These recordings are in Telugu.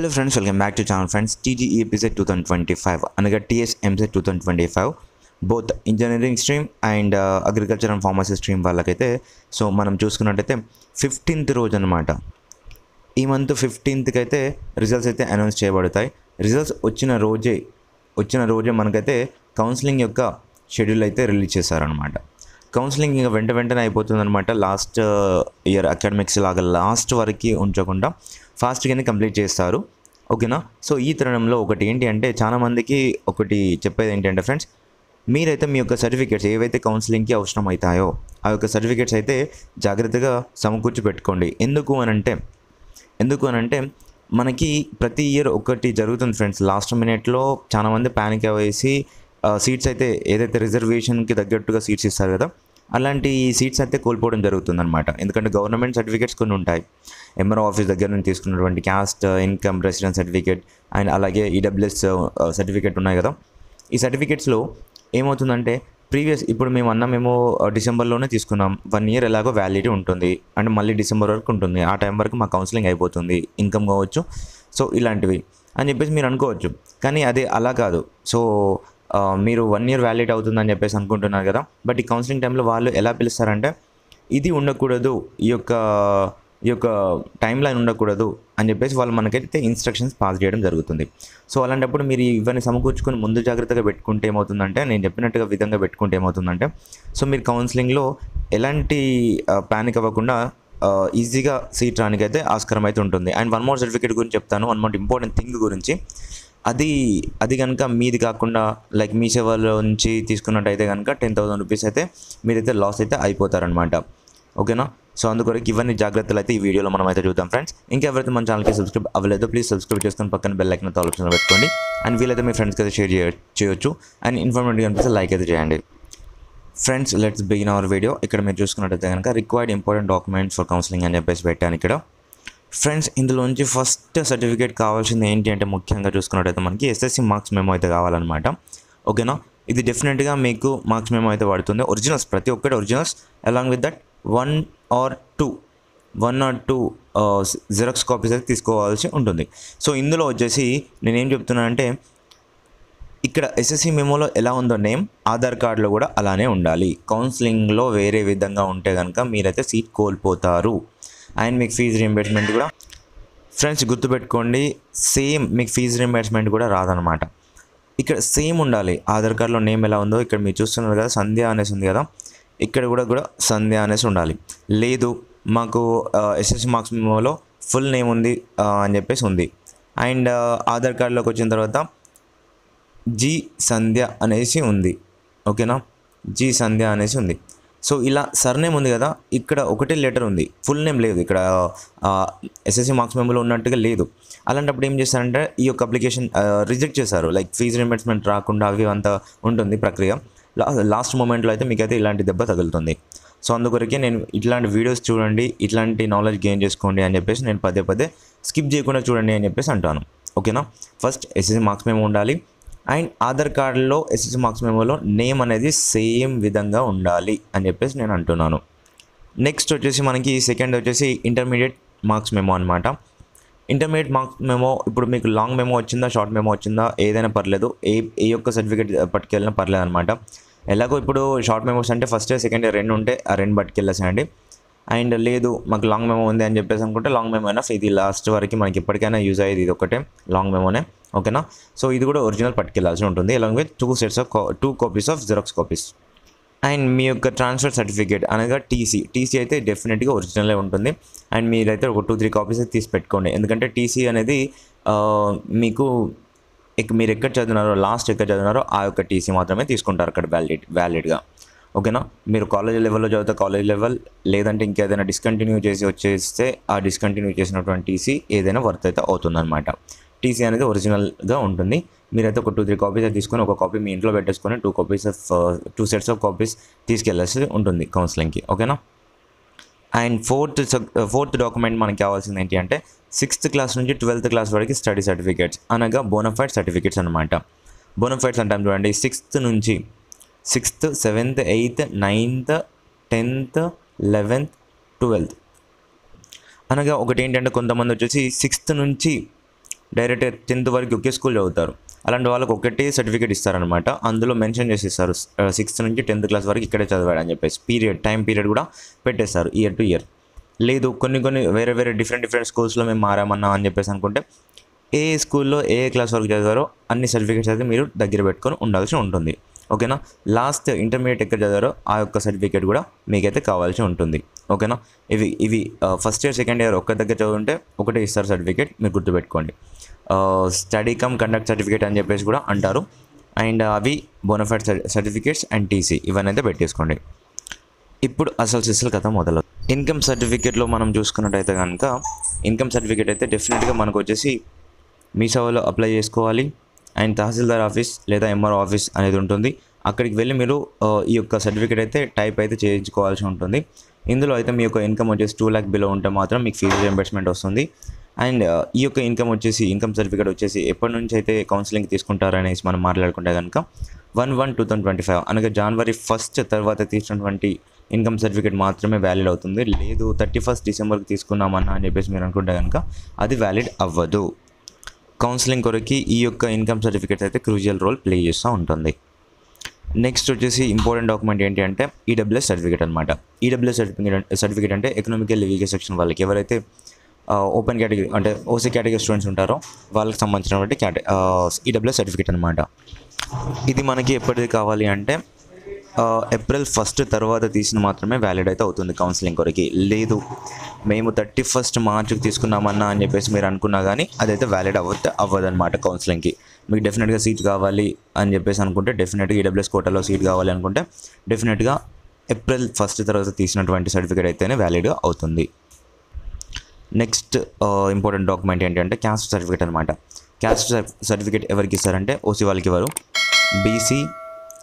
Hello friends, welcome back to channel friends. TGE episode 2025 అనగా TS MSET 2025 both engineering stream and agriculture and pharmacy stream వాళ్ళకైతే సో మనం చూసుకున్నట్టయితే 15th రోజు అనమాట. ఈ మంత్ 15th అయితే రిజల్ట్స్ అయితే అనౌన్స్ చేయబడతాయి. రిజల్ట్స్ వచ్చిన రోజే మనకైతే కౌన్సిలింగ్ యొక్క షెడ్యూల్ అయితే రిలీజ్ చేశారనమాట. కౌన్సిలింగ్ ఇంకా వెంటనే అయిపోతుంది అనమాట. లాస్ట్ ఇయర్ అకాడమిక్స్ లాగా లాస్ట్ వరకు ఉంచకుండా ఫాస్ట్గానే కంప్లీట్ చేస్తారు. ఓకేనా. సో ఈ తరుణంలో ఒకటి ఏంటి అంటే చాలామందికి ఒకటి చెప్పేది ఏంటంటే ఫ్రెండ్స్, మీరైతే మీ యొక్క సర్టిఫికేట్స్ ఏవైతే కౌన్సిలింగ్కి అవసరం అవుతాయో ఆ యొక్క సర్టిఫికేట్స్ అయితే జాగ్రత్తగా సమకూర్చి పెట్టుకోండి. ఎందుకు అనంటే మనకి ప్రతి ఇయర్ ఒకటి జరుగుతుంది ఫ్రెండ్స్. లాస్ట్ మినిట్లో చాలామంది ప్యానిక్ అవేసి సీట్స్ అయితే ఏదైతే రిజర్వేషన్కి తగ్గట్టుగా సీట్స్ ఇస్తారు కదా, అలాంటి సీట్స్ అయితే కోల్పోవడం జరుగుతుందన్నమాట. ఎందుకంటే గవర్నమెంట్ సర్టిఫికేట్స్ కొన్ని ఉంటాయి. ఎంఆర్ఓ ఆఫీస్ దగ్గర నుంచి తీసుకున్నటువంటి caste, income, residence certificate and అలాగే ఈడబ్ల్యూఎస్ సర్టిఫికేట్ ఉన్నాయి కదా. ఈ సర్టిఫికేట్స్లో ఏమవుతుందంటే ఇప్పుడు మేము డిసెంబర్లోనే తీసుకున్నాం, 1 year ఎలాగో వ్యాలిడిటీ ఉంటుంది అంటే మళ్ళీ డిసెంబర్ వరకు ఉంటుంది. ఆ టైం వరకు మా కౌన్సిలింగ్ అయిపోతుంది, ఇన్కమ్ కావచ్చు, సో ఇలాంటివి అని చెప్పేసి మీరు అనుకోవచ్చు. కానీ అది అలా కాదు. సో మీరు 1 year వ్యాలిడ్ అవుతుందని చెప్పేసి అనుకుంటున్నారు కదా. బట్ ఈ కౌన్సిలింగ్ టైంలో వాళ్ళు ఎలా పిలుస్తారంటే ఇది ఉండకూడదు, ఈ యొక్క టైం లైన్ ఉండకూడదు అని చెప్పేసి వాళ్ళు మనకైతే ఇన్స్ట్రక్షన్స్ పాస్ చేయడం జరుగుతుంది. సో అలాంటప్పుడు మీరు ఇవన్నీ సమకూర్చుకొని ముందు జాగ్రత్తగా పెట్టుకుంటే ఏమవుతుందంటే, నేను చెప్పినట్టుగా విధంగా పెట్టుకుంటే ఏమవుతుందంటే, సో మీరు కౌన్సిలింగ్లో ఎలాంటి ప్యానిక్ అవ్వకుండా ఈజీగా సీట్ రానికైతే ఆస్కారం అయితే ఉంటుంది. అండ్ వన్ మోర్ సర్టిఫికేట్ గురించి చెప్తాను, వన్ మోర్ ఇంపార్టెంట్ థింగ్ గురించి. అది కనుక మీది కాకుండా లైక్ మీ సేవలో నుంచి తీసుకున్నట్టయితే కనుక 10,000 రూపీస్ అయితే మీరైతే లాస్ అయితే అయిపోతారనమాట. ఓకేనా. సో అందుకొరకు ఇవన్నీ జాగ్రత్తలు అయితే ఈ వీడియోలో మనం అయితే చూద్దాం ఫ్రెండ్స్. ఇంకెవరైతే మన ఛానల్కి సబ్స్క్రైబ్ అవ్వలేదో ప్లీజ్ సబ్స్క్రైబ్ చేసుకొని పక్కన బెల్ ఐకాన్ ఆప్షన్ పెట్టుకోండి. అండ్ వీలైతే మీ ఫ్రెండ్స్కి అయితే షేర్ చేయొచ్చు. అండ్ ఇన్ఫర్మేటివ్ అనిపిస్తే లైక్ అయితే చేయండి. Friends, let's begin our video. ఇక్కడ మీరు చూసుకున్నట్టయితే కనుక required important documents for counselling అని చెప్పేసి పెట్టాను ఇక్కడ. ఫ్రెండ్స్, ఇందులోంచి ఫస్ట్ సర్టిఫికేట్ కావాల్సింది ఏంటి అంటే ముఖ్యంగా చూసుకున్నట్టయితే మనకి ఎస్ఎస్సి మార్క్స్ మెమో అయితే కావాలన్నమాట. ఓకేనా. ఇది డెఫినెట్గా మీకు మార్క్స్ మెమో అయితే పడుతుంది. ఒరిజినల్స్ ప్రతి ఒక్కటి originals along with that 1 or 2 xerox copies అయితే తీసుకోవాల్సి ఉంటుంది. సో ఇందులో వచ్చేసి నేనేం చెప్తున్నానంటే ఇక్కడ ఎస్ఎస్సి మెమోలో ఎలా ఉందో నేమ్, ఆధార్ కార్డులో కూడా అలానే ఉండాలి. కౌన్సిలింగ్లో వేరే విధంగా ఉంటే కనుక మీరైతే సీట్ కోల్పోతారు. అండ్ మీకు ఫీజు రీయింబర్స్మెంట్ కూడా ఫ్రెండ్స్ గుర్తుపెట్టుకోండి, సేమ్ మీకు ఫీజు రీయింబర్స్మెంట్ కూడా రాదనమాట. ఇక్కడ సేమ్ ఉండాలి. ఆధార్ కార్డులో నేమ్ ఎలా ఉందో ఇక్కడ మీరు చూస్తున్నారు కదా, సంధ్య అనేసి ఉంది కదా, ఇక్కడ కూడా సంధ్య అనేసి ఉండాలి. లేదు మాకు ఎస్ఎస్సి మార్క్స్ మెమోలో ఫుల్ నేమ్ ఉంది అని చెప్పేసి ఉంది. అండ్ ఆధార్ కార్డులోకి వచ్చిన తర్వాత జి సంధ్య అనేసి ఉంది. ఓకేనా, జి సంధ్య అనేసి ఉంది. సో ఇలా సర్నేమ్ ఉంది కదా, ఇక్కడ ఒకటే లెటర్ ఉంది, ఫుల్ నేమ్ లేదు. ఇక్కడ ఎస్ఎస్సి మార్క్స్ మెమోలో ఉన్నట్టుగా లేదు. అలాంటప్పుడు ఏం చేస్తారంటే ఈ యొక్క అప్లికేషన్ రిజెక్ట్ చేశారు. లైక్ ఫీజు రీయింబర్స్మెంట్ రాకుండా అవి అంతా ఉంటుంది ప్రక్రియ. లాస్ట్ మూమెంట్లో అయితే మీకైతే ఇలాంటి దెబ్బ తగులుతుంది. సో అందుకొరకే నేను ఇట్లాంటి వీడియోస్ చూడండి, ఇట్లాంటి నాలెడ్జ్ గెయిన్ చేసుకోండి అని చెప్పేసి నేను పదే స్కిప్ చేయకుండా చూడండి అని చెప్పేసి అంటాను. ఓకేనా. ఫస్ట్ ఎస్ఎస్సి మార్క్స్ మెమో ఉండాలి. అండ్ ఆధార్ కార్డులో ఎస్ఎస్సి మార్క్స్ మెమోలో నేమ్ అనేది సేమ్ విధంగా ఉండాలి అని చెప్పేసి నేను అంటున్నాను. నెక్స్ట్ వచ్చేసి మనకి సెకండ్ వచ్చేసి ఇంటర్మీడియట్ మార్క్స్ మెమో అనమాట. ఇంటర్మీడియట్ మార్క్స్ మెమో ఇప్పుడు మీకు లాంగ్ మెమో వచ్చిందా, షార్ట్ మెమో వచ్చిందా, ఏదైనా పర్లేదు, ఏ యొక్క సర్టిఫికేట్ పట్టుకెళ్ళినా పర్లేదు అనమాట. ఎలాగో ఇప్పుడు షార్ట్ మెమోస్ అంటే ఫస్ట్ ఇయర్ సెకండ్ ఇయర్ 2 ఉంటే ఆ 2 పట్టుకెళ్ళేసేయండి. అండ్ లేదు మాకు లాంగ్ మెమో ఉంది అని చెప్పేసి అనుకుంటే లాంగ్ మెమో అయినా ఇది లాస్ట్ వరకు మనకి ఎప్పటికైనా యూజ్ అయ్యేది ఇది ఒకటే లాంగ్ మెమోనే. ఓకేనా. సో ఇది కూడా ఒరిజినల్ పట్టుకెళ్ళాల్సి ఉంటుంది along with 2 copies of xerox copies. And మీ యొక్క ట్రాన్స్ఫర్ సర్టిఫికేట్ అనగా టీసీ అయితే డెఫినెట్గా ఒరిజినలే ఉంటుంది. అండ్ మీరైతే ఒక 2-3 కాపీస్ అయితే తీసి పెట్టుకోండి. ఎందుకంటే టీసీ అనేది మీకు మీరు ఎక్కడ చదివినారో లాస్ట్ ఎక్కడ చదివినారో ఆ యొక్క టీసీ మాత్రమే తీసుకుంటారు అక్కడ వ్యాలిడ్గా. ఓకేనా. మీరు కాలేజ్ లెవెల్లో చదివితే కాలేజ్ లెవెల్, లేదంటే ఇంకేదైనా డిస్కంటిన్యూ చేసి వచ్చేస్తే ఆ డిస్కంటిన్యూ చేసినటువంటి టీసీ ఏదైనా వర్త్ అయితే అవుతుందన్నమాట. టీసీ అనేది ఒరిజినల్గా ఉంటుంది. మీరైతే ఒక 2-3 కాపీస్ తీసుకొని ఒక కాపీ మీ ఇంట్లో పెట్టేసుకొని 2 sets ఆఫ్ కాపీస్ తీసుకెళ్ళాల్సి ఉంటుంది కౌన్సిలింగ్కి. ఓకేనా. అండ్ ఫోర్త్ డాక్యుమెంట్ మనకి కావాల్సింది ఏంటి అంటే 6th క్లాస్ నుంచి 12th క్లాస్ వరకు స్టడీ సర్టిఫికేట్స్ అనగా బోనఫైడ్ సర్టిఫికేట్స్ అనమాట. బోనఫైడ్స్ అంటాం చూడండి, 6th నుంచి 6th, 7th, 8th, 9th, 10th, 11th, 12th అనగా ఒకటి ఏంటంటే కొంతమంది వచ్చేసి 6th నుంచి డైరెక్ట్ 10th వరకు ఒకే స్కూల్ చదువుతారు. అలాంటి వాళ్ళకి ఒకటే సర్టిఫికేట్ ఇస్తారనమాట. అందులో మెన్షన్ చేసి ఇస్తారు 6th నుంచి 10th క్లాస్ వరకు ఇక్కడే చదివాడు అని చెప్పేసి టైం పీరియడ్ కూడా పెట్టేస్తారు ఇయర్ టు ఇయర్. లేదు కొన్ని వేరే డిఫరెంట్ స్కూల్స్లో మేము మారామన్నా అని చెప్పేసి అనుకుంటే ఏ స్కూల్లో ఏ క్లాస్ వరకు చదివారో అన్ని సర్టిఫికేట్స్ అయితే మీరు దగ్గర పెట్టుకొని ఉండాల్సి ఉంటుంది. ఓకేనా. లాస్ట్ ఇంటర్మీడియట్ ఎక్కడ చదివారో ఆ యొక్క సర్టిఫికేట్ కూడా మీకైతే కావాల్సి ఉంటుంది. ఓకేనా. ఇవి ఫస్ట్ ఇయర్ సెకండ్ ఇయర్ ఒక్క దగ్గర చదువుంటే ఒకటే ఇస్తారు సర్టిఫికేట్, మీరు గుర్తుపెట్టుకోండి. స్టడీ కమ్ కండక్ట్ సర్టిఫికేట్ అని చెప్పేసి కూడా అంటారు. అండ్ అవి బోనఫైడ్ సర్టిఫికేట్స్ అండ్ టీసీ ఇవన్నీ అయితే పెట్టేసుకోండి. ఇప్పుడు అసలు కథ మొదలు. ఇన్కమ్ సర్టిఫికేట్లో మనం చూసుకున్నట్టయితే కనుక ఇన్కమ్ సర్టిఫికేట్ అయితే డెఫినెట్గా మనకు వచ్చేసి మీ సేవలో అప్లై చేసుకోవాలి. అండ్ తహసీల్దార్ ఆఫీస్ లేదా ఎంఆర్ఓ ఆఫీస్ అనేది ఉంటుంది. అక్కడికి వెళ్ళి మీరు ఈ యొక్క సర్టిఫికేట్ అయితే టైప్ అయితే చేయించుకోవాల్సి ఉంటుంది. ఇందులో అయితే మీ యొక్క ఇన్కమ్ వచ్చేసి 2 lakh బిలో ఉంటే మాత్రం మీకు ఫీజు రియంబర్స్మెంట్ వస్తుంది. అండ్ ఈ యొక్క ఇన్కమ్ సర్టిఫికేట్ వచ్చేసి ఎప్పటి నుంచి అయితే కౌన్సిలింగ్ తీసుకుంటారనేసి మనం మాట్లాడుకుంటే కనుక 1/1/2025 అనగా January 1st తర్వాత తీసినటువంటి ఇన్కమ్ సర్టిఫికేట్ మాత్రమే వ్యాలిడ్ అవుతుంది. లేదు 31st Decemberకి తీసుకున్నామన్నా అని చెప్పేసి మీరు అనుకుంటే కనుక అది వ్యాలిడ్ అవ్వదు. కౌన్సిలింగ్ కొరకి ఈ యొక్క ఇన్కమ్ సర్టిఫికేట్ అయితే క్రూషియల్ రోల్ ప్లే చేస్తూ ఉంటుంది. నెక్స్ట్ వచ్చేసి ఇంపార్టెంట్ డాక్యుమెంట్ ఏంటి అంటే ఈడబ్ల్యూఎస్ సర్టిఫికేట్ అనమాట. ఈడబ్ల్యూఎస్ సర్టిఫికేట్ అంటే ఎకనామికల్ వీకర్ సెక్షన్ వాళ్ళకి, ఎవరైతే ఓపెన్ కేటగిరీ అంటే ఓసీ కేటగిరీ స్టూడెంట్స్ ఉంటారో వాళ్ళకి సంబంధించినటువంటి ఈడబ్ల్యూఎస్ సర్టిఫికేట్ అనమాట. ఇది మనకి ఎప్పటిది కావాలి అంటే April 1st తర్వాత తీసిన మాత్రమే వ్యాలిడ్ అయితే అవుతుంది కౌన్సిలింగ్ కొరకి. లేదు మేము 31st Marchకి తీసుకున్నామన్నా అని చెప్పేసి మీరు అనుకున్నా కానీ అదైతే వ్యాలిడ్ అవ్వదన్నమాట కౌన్సిలింగ్కి. మీకు డెఫినెట్గా సీట్ కావాలి అని చెప్పేసి అనుకుంటే, డెఫినెట్గా ఈడబ్ల్యూఎస్ కోటాలో సీట్ కావాలి అనుకుంటే డెఫినెట్గా April 1st తర్వాత తీసినటువంటి సర్టిఫికేట్ అయితేనే వ్యాలిడ్ అవుతుంది. నెక్స్ట్ ఇంపార్టెంట్ డాక్యుమెంట్ ఏంటంటే క్యాస్ట్ సర్టిఫికేట్ అనమాట. క్యాస్ట్ సర్టిఫికేట్ ఎవరికి ఇస్తారంటే ఓసీ వాళ్ళకి ఇవ్వరు. బీసీ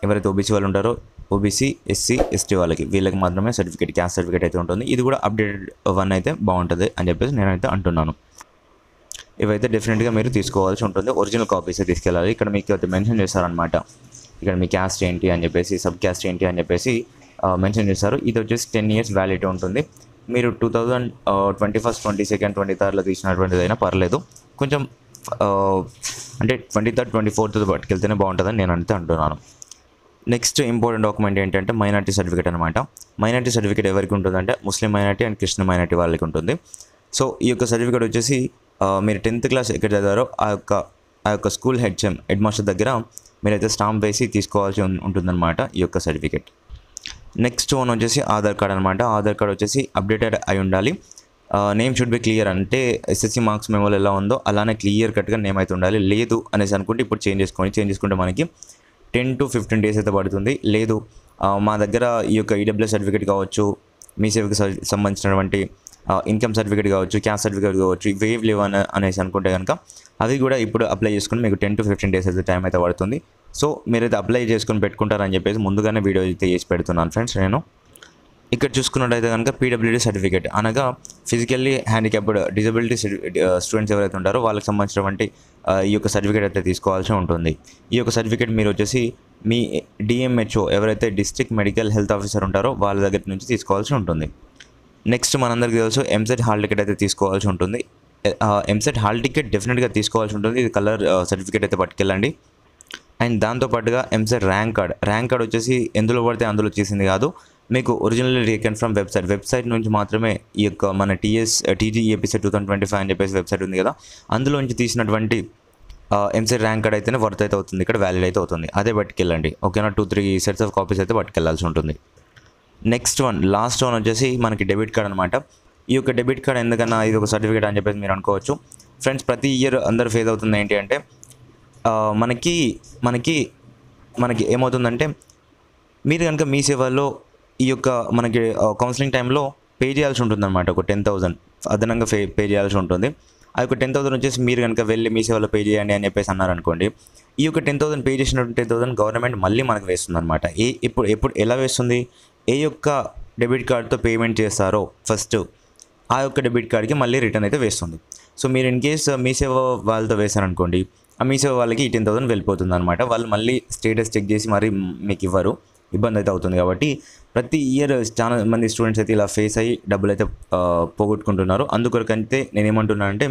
ఎవరైతే ఓబీసీ వాళ్ళు ఉంటారో ఓబీసీ ఎస్సీ ఎస్టీ వీళ్ళకి మాత్రమే క్యాస్ట్ సర్టిఫికేట్ అయితే ఉంటుంది. ఇది కూడా అప్డేటెడ్ వన్ అయితే బాగుంటుంది అని చెప్పేసి నేనైతే అంటున్నాను. ఇవైతే డెఫినెట్గా మీరు తీసుకోవాల్సి ఉంటుంది. ఒరిజినల్ కాపీసే తీసుకెళ్ళాలి. ఇక్కడ మీకు అయితే మెన్షన్ చేస్తారనమాట. ఇక్కడ మీ క్యాస్ట్ ఏంటి అని చెప్పేసి, సబ్ క్యాస్ట్ ఏంటి అని చెప్పేసి మెన్షన్ చేస్తారు. ఇది వచ్చేసి 10 years వ్యాలిడిటీ ఉంటుంది. మీరు 2021, 22, 23 తీసినటువంటిది అయినా పర్లేదు. కొంచెం అంటే 23rd, 24th పట్టుకెళ్తేనే బాగుంటుందని నేను అయితే అంటున్నాను. నెక్స్ట్ ఇంపార్టెంట్ డాక్యుమెంట్ ఏంటంటే మైనార్టీ సర్టిఫికేట్ అనమాట. మైనార్టీ సర్టిఫికేట్ ఎవరికి ఉంటుందంటే ముస్లిం మైనార్టీ అండ్ క్రిస్టియన్ మైనార్టీ వాళ్ళకి ఉంటుంది. సో ఈ యొక్క సర్టిఫికేట్ వచ్చేసి మీరు 10th క్లాస్ ఎక్కడ చదివారో ఆ యొక్క స్కూల్ హెడ్ మాస్టర్ దగ్గర మీరైతే స్టాంప్ వేసి తీసుకోవాల్సి ఉంటుందన్నమాట ఈ యొక్క సర్టిఫికేట్. నెక్స్ట్ వన్ వచ్చేసి ఆధార్ కార్డ్ అనమాట. ఆధార్ కార్డ్ వచ్చేసి అప్డేటెడ్ అయి ఉండాలి. నేమ్ షుడ్ బి క్లియర్, అంటే ఎస్ఎస్సి మార్క్స్ మెమోలో ఎలా ఉందో అలానే క్లియర్ కట్గా నేమ్ అయితే ఉండాలి. లేదు అనేసి అనుకుంటే ఇప్పుడు చేంజ్ చేసుకుంటే మనకి 10 to 15 days అయితే పడుతుంది. లేదు మా దగ్గర ఈ యొక్క ఈడబ్ల్యూఎస్ సర్టిఫికేట్ కావచ్చు, మీ సేవకి సంబంధించినటువంటి ఇన్కమ్ సర్టిఫికేట్ కావచ్చు, క్యాస్ట్ సర్టిఫికేట్ కావచ్చు, ఇవేవి లేవు అనేసి అనుకుంటే కనుక అవి కూడా ఇప్పుడు అప్లై చేసుకుని మీకు 10 to 15 days అయితే టైం అయితే పడుతుంది. సో మీరైతే అప్లై చేసుకుని పెట్టుకుంటారని చెప్పేసి ముందుగానే వీడియో అయితే చేసి పెడుతున్నాను ఫ్రెండ్స్ నేను. ఇక్కడ చూసుకున్నట్టయితే కనుక పీడబ్ల్యూడీ సర్టిఫికేట్ అనగా ఫిజికల్లీ హ్యాండిక్యాప్డ్ డిజబిలిటీ స్టూడెంట్స్ ఎవరైతే ఉంటారో వాళ్ళకి సంబంధించినటువంటి ఈ యొక్క సర్టిఫికేట్ అయితే తీసుకోవాల్సి ఉంటుంది. ఈ యొక్క సర్టిఫికేట్ మీరు వచ్చేసి మీ డిఎంహెచ్ఓ ఎవరైతే డిస్ట్రిక్ట్ మెడికల్ హెల్త్ ఆఫీసర్ ఉంటారో వాళ్ళ దగ్గర నుంచి తీసుకోవాల్సి ఉంటుంది. నెక్స్ట్ మనందరికీ తెలుసు ఎంసెట్ హాల్ టికెట్ అయితే తీసుకోవాల్సి ఉంటుంది. ఎంసెట్ హాల్ టికెట్ డెఫినెట్గా తీసుకోవాల్సి ఉంటుంది. ఇది కలర్ సర్టిఫికేట్ అయితే పట్టుకెళ్ళండి. అండ్ దాంతోపాటుగా ఎంసెట్ ర్యాంక్ కార్డ్ వచ్చేసి ఎందులో పడితే అందులో చేసింది కాదు, మీకు ఒరిజినల్లీ టేకెన్ ఫ్రమ్ వెబ్సైట్ నుంచి మాత్రమే ఈ యొక్క మన TGEPSET 2025 అని చెప్పేసి వెబ్సైట్ ఉంది కదా, అందులో నుంచి తీసినటువంటి ఎంసెట్ ర్యాంక్ కార్డ్ అయితేనే వర్త్ అయితే అవుతుంది, ఇక్కడ వ్యాలిడ్ అయితే అవుతుంది. అదే పట్టుకెళ్ళండి ఓకేనా. 2-3 sets ఆఫ్ కాపీస్ అయితే పట్టుకెళ్లాల్సి ఉంటుంది. నెక్స్ట్ లాస్ట్ వన్ వచ్చేసి మనకి డెబిట్ కార్డ్ అనమాట. ఈ యొక్క డెబిట్ కార్డ్ ఎందుకన్నా ఇది ఒక సర్టిఫికేట్ అని చెప్పేసి మీరు అనుకోవచ్చు ఫ్రెండ్స్. ప్రతి ఇయర్ అందరూ ఫేస్ అవుతుంది ఏంటి అంటే మనకి ఏమవుతుందంటే మీరు కనుక మీ సేవల్లో ఈ యొక్క మనకి కౌన్సిలింగ్ టైంలో పే చేయాల్సి ఉంటుందన్నమాట. ఒక 10,000 అదనంగా పే చేయాల్సి ఉంటుంది. ఆ యొక్క 10,000 వచ్చేసి మీరు కనుక వెళ్ళి మీ సేవలో పే చేయండి అని చెప్పేసి అన్నారనుకోండి, ఈ యొక్క 10,000 పే చేసినటువంటి 10,000 గవర్నమెంట్ మళ్ళీ మనకు వేస్తుంది అనమాట. ఎప్పుడు ఎలా వేస్తుంది, ఏ యొక్క డెబిట్ కార్డ్తో పేమెంట్ చేస్తారో ఫస్ట్ ఆ యొక్క డెబిట్ కార్డ్కి మళ్ళీ రిటర్న్ అయితే వేస్తుంది. సో మీరు ఇన్ కేస్ మీ సేవ వాళ్ళతో వేశారనుకోండి, ఆ మీ సేవ వాళ్ళకి ఈ 10,000 వెళ్ళిపోతుంది అనమాట. వాళ్ళు మళ్ళీ స్టేటస్ చెక్ చేసి మరీ మీకు ఇవ్వరు, ఇబ్బంది అయితే అవుతుంది. కాబట్టి ప్రతి ఇయర్ చాలా మంది స్టూడెంట్స్ అయితే ఇలా ఫేస్ అయ్యి డబ్బులు అయితే పోగొట్టుకుంటున్నారు. అందుకొరకంటే నేనేమంటున్నానంటే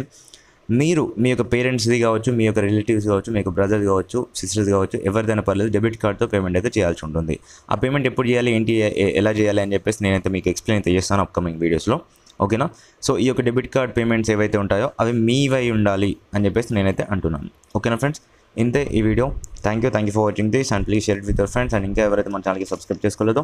మీరు మీ యొక్క పేరెంట్స్ది కావచ్చు, మీ యొక్క రిలేటివ్స్ కావచ్చు, మీ యొక్క బ్రదర్ కావచ్చు, సిస్టర్స్ కావచ్చు, ఎవరిదైనా పర్లేదు డెబిట్ కార్డ్తో పేమెంట్ అయితే చేయాల్సి ఉంటుంది. ఆ పేమెంట్ ఎప్పుడు చేయాలి, ఏంటి, ఎలా చేయాలి అని చెప్పేసి నేనైతే మీకు ఎక్స్ప్లెయిన్ అయితే చేస్తాను అప్కమింగ్ వీడియోస్లో. ఓకేనా? సో ఈ యొక్క డెబిట్ కార్డ్ పేమెంట్స్ ఏవైతే ఉంటాయో అవి మీవై ఉండాలి అని చెప్పేసి నేనైతే అంటున్నాను. ఓకేనా ఫ్రెండ్స్? ఇంతే ఈ video. Thank you for watching this and please share it with your friends. And ఇంకా ఎవరైతే మన ఛానల్కి సబ్స్క్రైబ్ చేసుకోలేదో